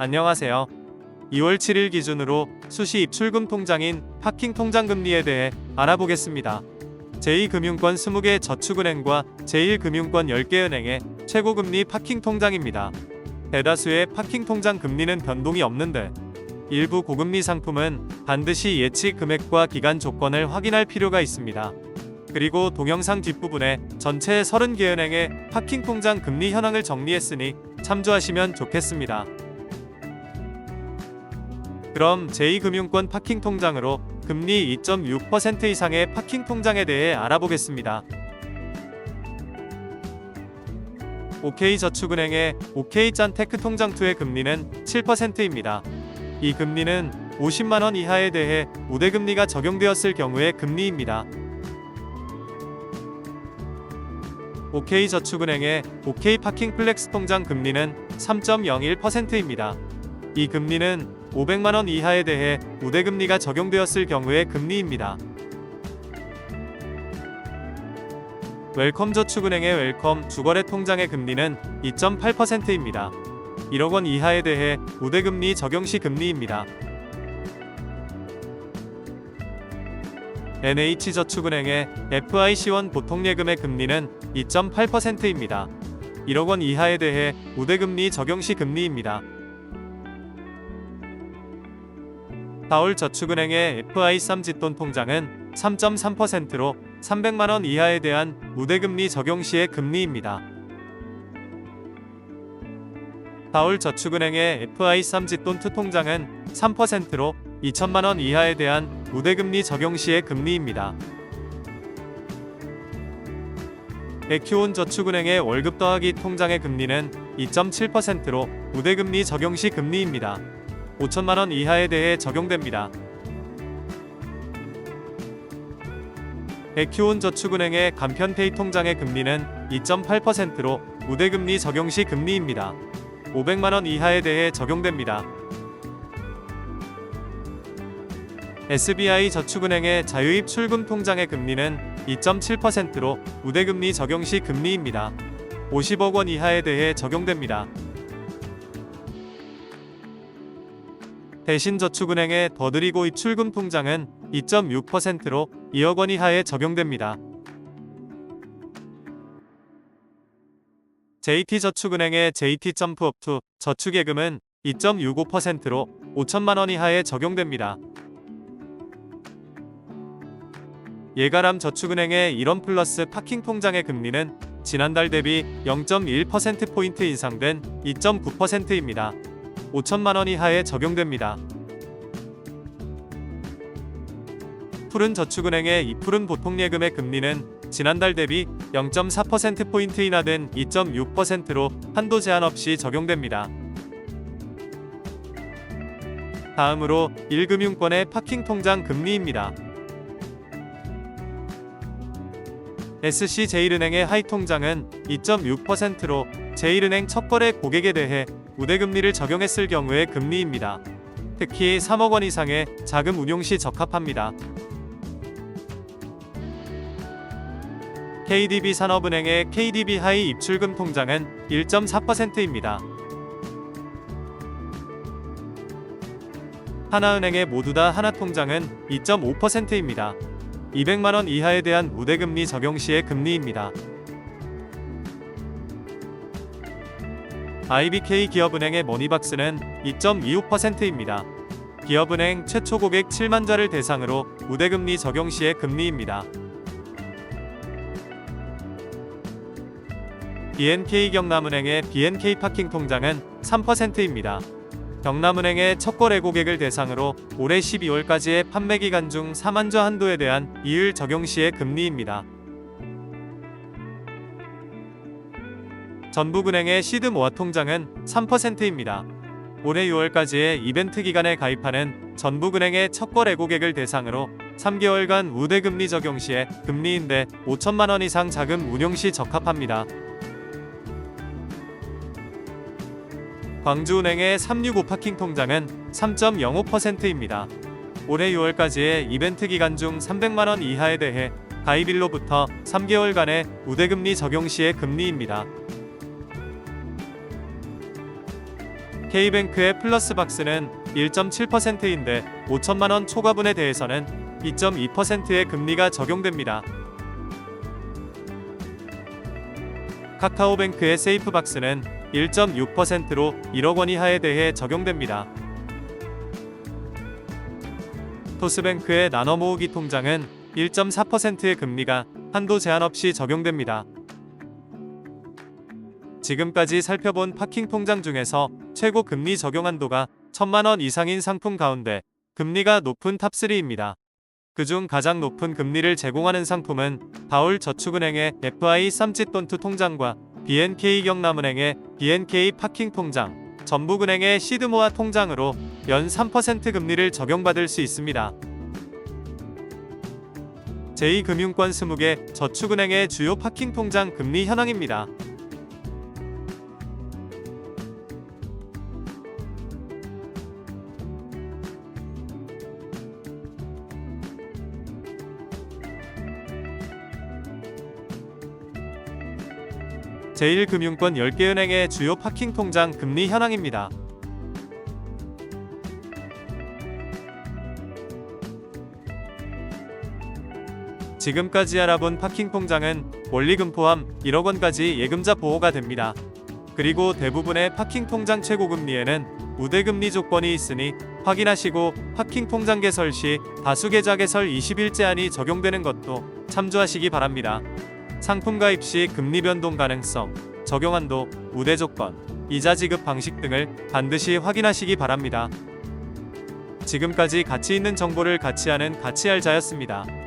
안녕하세요. 2월 7일 기준으로 수시 입출금 통장인 파킹 통장 금리에 대해 알아보겠습니다. 제2금융권 20개 저축은행과 제1금융권 10개 은행의 최고금리 파킹 통장입니다. 대다수의 파킹 통장 금리는 변동이 없는데 일부 고금리 상품은 반드시 예치 금액과 기간 조건을 확인할 필요가 있습니다. 그리고 동영상 뒷부분에 전체 30개 은행의 파킹 통장 금리 현황을 정리했으니 참조하시면 좋겠습니다. 그럼 제2금융권 파킹 통장으로 금리 2.6% 이상의 파킹 통장에 대해 알아보겠습니다. OK저축은행의 OK짠테크 통장2의 금리는 7%입니다. 이 금리는 50만원 이하에 대해 우대금리가 적용되었을 경우의 금리입니다. OK저축은행의 OK파킹플렉스 통장 금리는 3.01%입니다. 이 금리는 500만원 이하에 대해 우대금리가 적용되었을 경우의 금리입니다. 웰컴저축은행의 웰컴 주거래 통장의 금리는 2.8%입니다. 1억원 이하에 대해 우대금리 적용 시 금리입니다. NH저축은행의 FIC1 보통예금의 금리는 2.8%입니다. 1억원 이하에 대해 우대금리 적용 시 금리입니다. 다올저축은행의 FI3 짓돈 통장은 3.3%로 300만원 이하에 대한 우대금리 적용 시의 금리입니다. 다올저축은행의 FI3 짓돈2 통장은 3%로 2천만원 이하에 대한 우대금리 적용 시의 금리입니다. 에큐온저축은행의 월급 더하기 통장의 금리는 2.7%로 우대금리 적용 시 금리입니다. 5천만원 이하에 대해 적용됩니다. 에큐온저축은행의 간편페이 통장의 금리는 2.8%로 우대금리 적용 시 금리입니다. 500만원 이하에 대해 적용됩니다. SBI저축은행의 자유입출금 통장의 금리는 2.7%로 우대금리 적용 시 금리입니다. 50억원 이하에 대해 적용됩니다. 대신저축은행의 더드리고 입출금 통장은 2.6%로 2억원 이하에 적용됩니다. JT저축은행의 JT.Up2 저축예금은 2.65%로 5천만원 이하에 적용됩니다. 예가람저축은행의 1원플러스 파킹 통장의 금리는 지난달 대비 0.1%포인트 인상된 2.9%입니다. 5천만원 이하에 적용됩니다. 푸른저축은행의 이푸른 보통예금의 금리는 지난달 대비 0.4%포인트 인하된 2.6%로 한도 제한 없이 적용됩니다. 다음으로 1금융권의 파킹 통장 금리입니다. SC제일은행의 하이 통장은 2.6%로 제일은행 첫거래 고객에 대해 우대금리를 적용했을 경우의 금리입니다. 특히 3억원 이상의 자금 운용 시 적합합니다. KDB산업은행의 KDB 하이 입출금 통장은 1.4%입니다. 하나은행의 모두 다 하나통장은 2.5%입니다. 200만원 이하에 대한 우대금리 적용 시의 금리입니다. IBK 기업은행의 머니박스는 2.25%입니다. 기업은행 최초 고객 7만자를 대상으로 우대금리 적용 시의 금리입니다. BNK 경남은행의 BNK 파킹 통장은 3%입니다. 경남은행의 첫거래 고객을 대상으로 올해 12월까지의 판매 기간 중 4만자 한도에 대한 이율 적용 시의 금리입니다. 전북은행의 시드모아 통장은 3%입니다. 올해 6월까지의 이벤트 기간에 가입하는 전북은행의 첫거래 고객을 대상으로 3개월간 우대금리 적용 시에 금리인데 5천만원 이상 자금 운용 시 적합합니다. 광주은행의 365 파킹 통장은 3.05%입니다. 올해 6월까지의 이벤트 기간 중 300만원 이하에 대해 가입일로부터 3개월간의 우대금리 적용 시의 금리입니다. K뱅크의 플러스 박스는 1.7%인데 5천만원 초과분에 대해서는 2.2%의 금리가 적용됩니다. 카카오뱅크의 세이프 박스는 1.6%로 1억원 이하에 대해 적용됩니다. 토스뱅크의 나눠 모으기 통장은 1.4%의 금리가 한도 제한 없이 적용됩니다. 지금까지 살펴본 파킹 통장 중에서 최고 금리 적용 한도가 1,000만원 이상인 상품 가운데 금리가 높은 탑3입니다. 그중 가장 높은 금리를 제공하는 상품은 바울저축은행의 FI 쌈짓돈투 통장과 BNK 경남은행의 BNK 파킹 통장, 전북은행의 시드모아 통장으로 연 3% 금리를 적용받을 수 있습니다. 제2금융권 20개 저축은행의 주요 파킹 통장 금리 현황입니다. 제1금융권 10개 은행의 주요 파킹 통장 금리 현황입니다. 지금까지 알아본 파킹 통장은 원리금 포함 1억원까지 예금자 보호가 됩니다. 그리고 대부분의 파킹 통장 최고 금리에는 우대금리 조건이 있으니 확인하시고 파킹 통장 개설 시 다수 계좌 개설 20일 제한이 적용되는 것도 참조하시기 바랍니다. 상품 가입 시 금리 변동 가능성, 적용 한도, 우대 조건, 이자 지급 방식 등을 반드시 확인하시기 바랍니다. 지금까지 가치 있는 정보를 같이 하는 가치알자였습니다.